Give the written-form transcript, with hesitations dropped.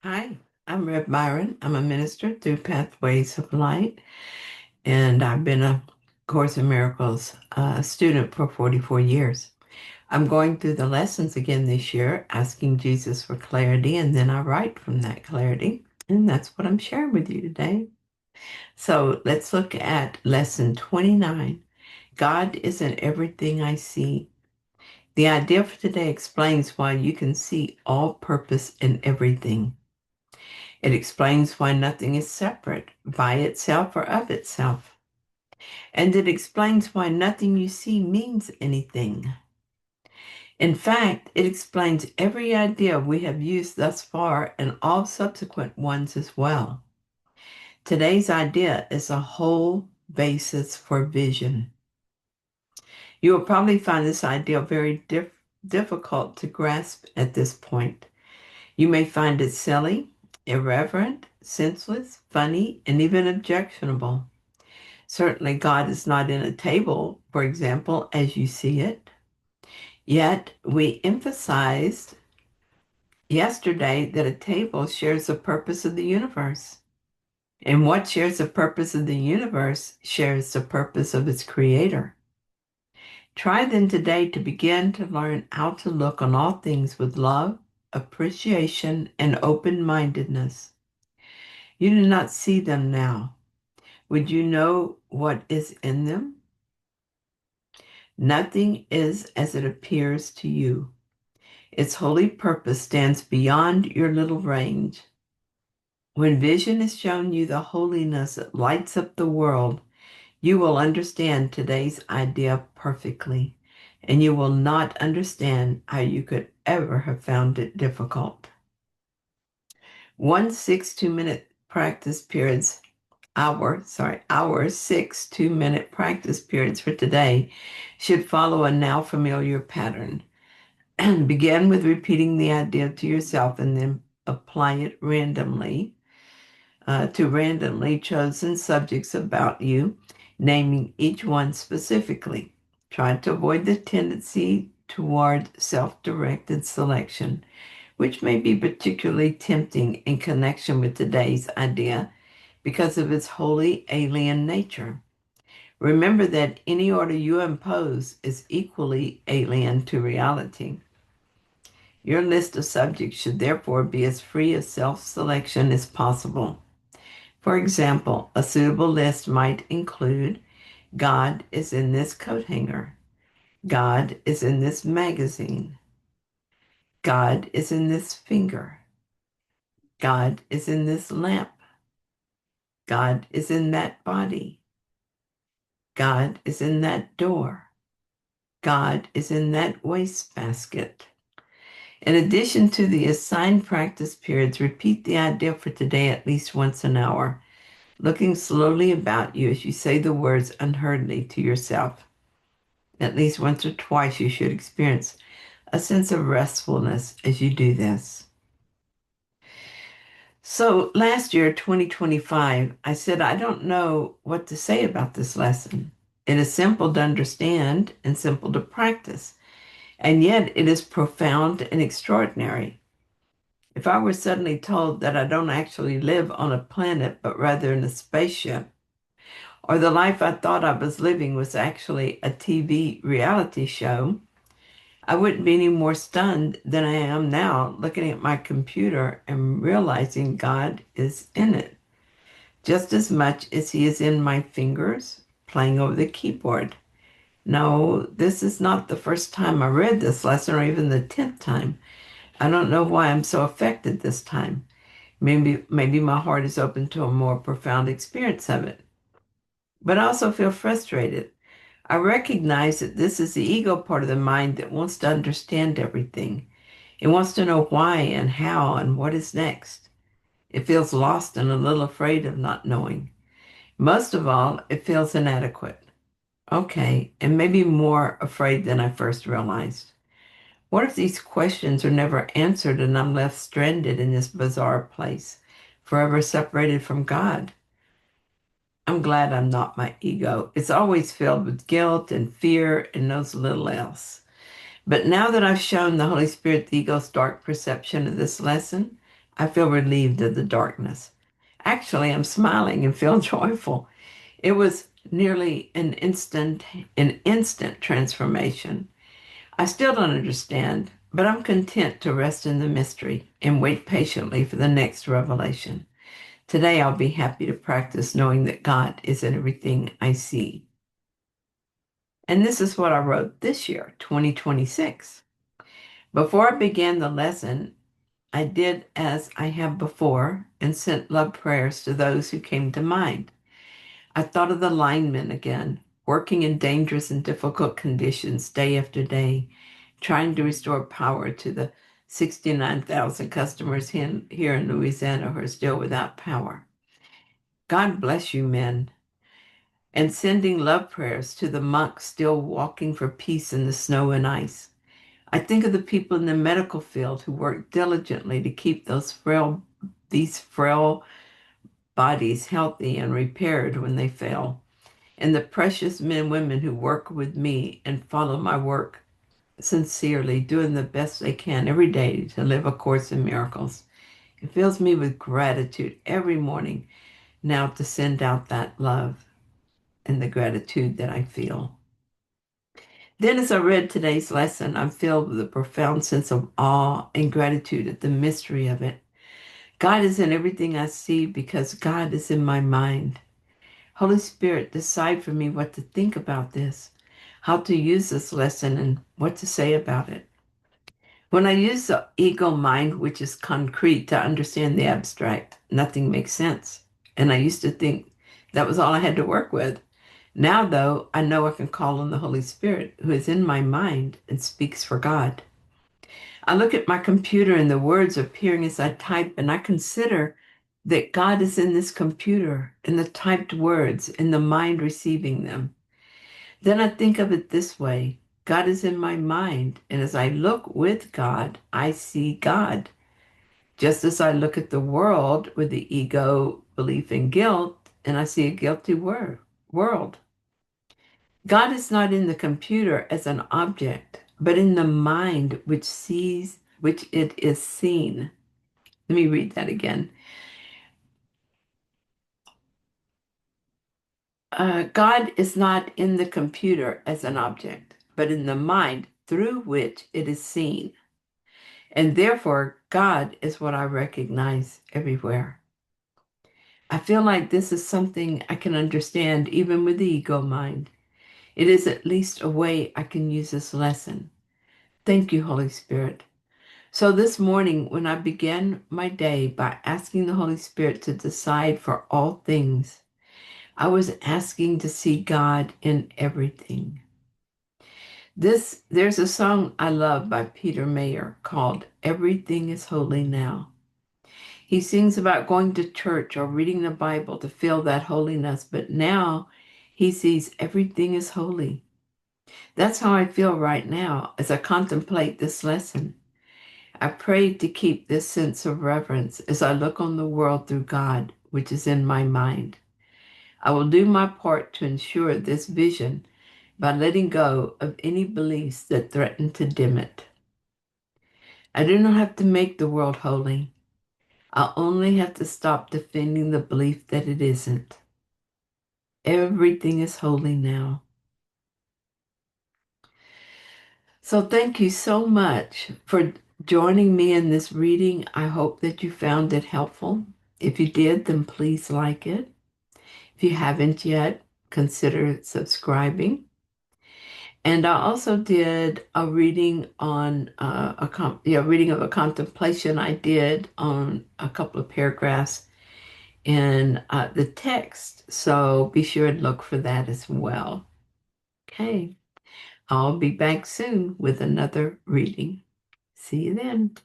Hi, I'm Rev Byron. I'm a minister through Pathways of Light, and I've been a Course in Miracles student for 44 years. I'm going through the lessons again this year, asking Jesus for clarity, and then I write from that clarity. And that's what I'm sharing with you today. So let's look at lesson 29. God is in everything I see. The idea for today explains why you can see all purpose in everything. It explains why nothing is separate by itself or of itself. And it explains why nothing you see means anything. In fact, it explains every idea we have used thus far and all subsequent ones as well. Today's idea is a whole basis for vision. You will probably find this idea very difficult to grasp at this point. You may find it silly, irreverent, senseless, funny, and even objectionable. Certainly, God is not in a table, for example, as you see it. Yet, we emphasized yesterday that a table shares the purpose of the universe. And what shares the purpose of the universe shares the purpose of its creator. Try then today to begin to learn how to look on all things with love, appreciation, and open-mindedness. You do not see them now. Would you know what is in them? Nothing is as it appears to you. Its holy purpose stands beyond your little range. When vision has shown you the holiness that lights up the world, you will understand today's idea perfectly, and you will not understand how you could ever have found it difficult. One 2-minute practice periods, our 2-minute practice periods for today should follow a now familiar pattern. Begin with repeating the idea to yourself and then apply it randomly to randomly chosen subjects about you, naming each one specifically. Try to avoid the tendency toward self-directed selection, which may be particularly tempting in connection with today's idea because of its wholly alien nature. Remember that any order you impose is equally alien to reality. Your list of subjects should therefore be as free of self-selection as possible. For example, a suitable list might include God is in this coat hanger. God is in this magazine. God is in this finger. God is in this lamp. God is in that body. God is in that door. God is in that wastebasket. In addition to the assigned practice periods, repeat the idea for today at least once an hour, looking slowly about you as you say the words unhurriedly to yourself. At least once or twice you should experience a sense of restfulness as you do this. So last year, 2025, I said, I don't know what to say about this lesson. It is simple to understand and simple to practice, and yet it is profound and extraordinary. If I were suddenly told that I don't actually live on a planet, but rather in a spaceship, or the life I thought I was living was actually a TV reality show, I wouldn't be any more stunned than I am now looking at my computer and realizing God is in it, just as much as He is in my fingers playing over the keyboard. No, this is not the first time I read this lesson or even the 10th time. I don't know why I'm so affected this time. Maybe my heart is open to a more profound experience of it. But I also feel frustrated. I recognize that this is the ego part of the mind that wants to understand everything. It wants to know why and how and what is next. It feels lost and a little afraid of not knowing. Most of all, it feels inadequate. Okay, and maybe more afraid than I first realized. What if these questions are never answered and I'm left stranded in this bizarre place, forever separated from God? I'm glad I'm not my ego. It's always filled with guilt and fear and knows little else. But now that I've shown the Holy Spirit the ego's dark perception of this lesson, I feel relieved of the darkness. Actually, I'm smiling and feel joyful. It was nearly an instant transformation. I still don't understand, but I'm content to rest in the mystery and wait patiently for the next revelation. Today, I'll be happy to practice knowing that God is in everything I see. And this is what I wrote this year, 2026. Before I began the lesson, I did as I have before and sent love prayers to those who came to mind. I thought of the linemen again, working in dangerous and difficult conditions day after day, trying to restore power to the 69,000 customers here in Louisiana who are still without power. God bless you, men. And sending love prayers to the monks still walking for peace in the snow and ice. I think of the people in the medical field who work diligently to keep these frail bodies healthy and repaired when they fail, and the precious men and women who work with me and follow my work sincerely, doing the best they can every day to live A Course in Miracles. It fills me with gratitude every morning now to send out that love and the gratitude that I feel. Then, as I read today's lesson, I'm filled with a profound sense of awe and gratitude at the mystery of it. God is in everything I see because God is in my mind. Holy Spirit, decide for me what to think about this, how to use this lesson, and what to say about it. When I use the ego mind, which is concrete, to understand the abstract, nothing makes sense. And I used to think that was all I had to work with. Now, though, I know I can call on the Holy Spirit, who is in my mind and speaks for God. I look at my computer and the words appearing as I type, and I consider that God is in this computer, in the typed words, in the mind receiving them. Then I think of it this way: God is in my mind, and as I look with God, I see God. Just as I look at the world with the ego, belief, and guilt, and I see a guilty world. God is not in the computer as an object, but in the mind which it is seen. Let me read that again. God is not in the computer as an object, but in the mind through which it is seen. And therefore, God is what I recognize everywhere. I feel like this is something I can understand even with the ego mind. It is at least a way I can use this lesson. Thank you, Holy Spirit. So this morning, when I began my day by asking the Holy Spirit to decide for all things, I was asking to see God in everything. There's a song I love by Peter Mayer called Everything is Holy Now. He sings about going to church or reading the Bible to feel that holiness, but now he sees everything is holy. That's how I feel right now as I contemplate this lesson. I pray to keep this sense of reverence as I look on the world through God, which is in my mind. I will do my part to ensure this vision by letting go of any beliefs that threaten to dim it. I do not have to make the world holy. I only have to stop defending the belief that it isn't. Everything is holy now. So thank you so much for joining me in this reading. I hope that you found it helpful. If you did, then please like it. If you haven't yet, consider subscribing. And I also did a reading on reading of a contemplation I did on a couple of paragraphs in the text. So be sure to look for that as well. Okay, I'll be back soon with another reading. See you then.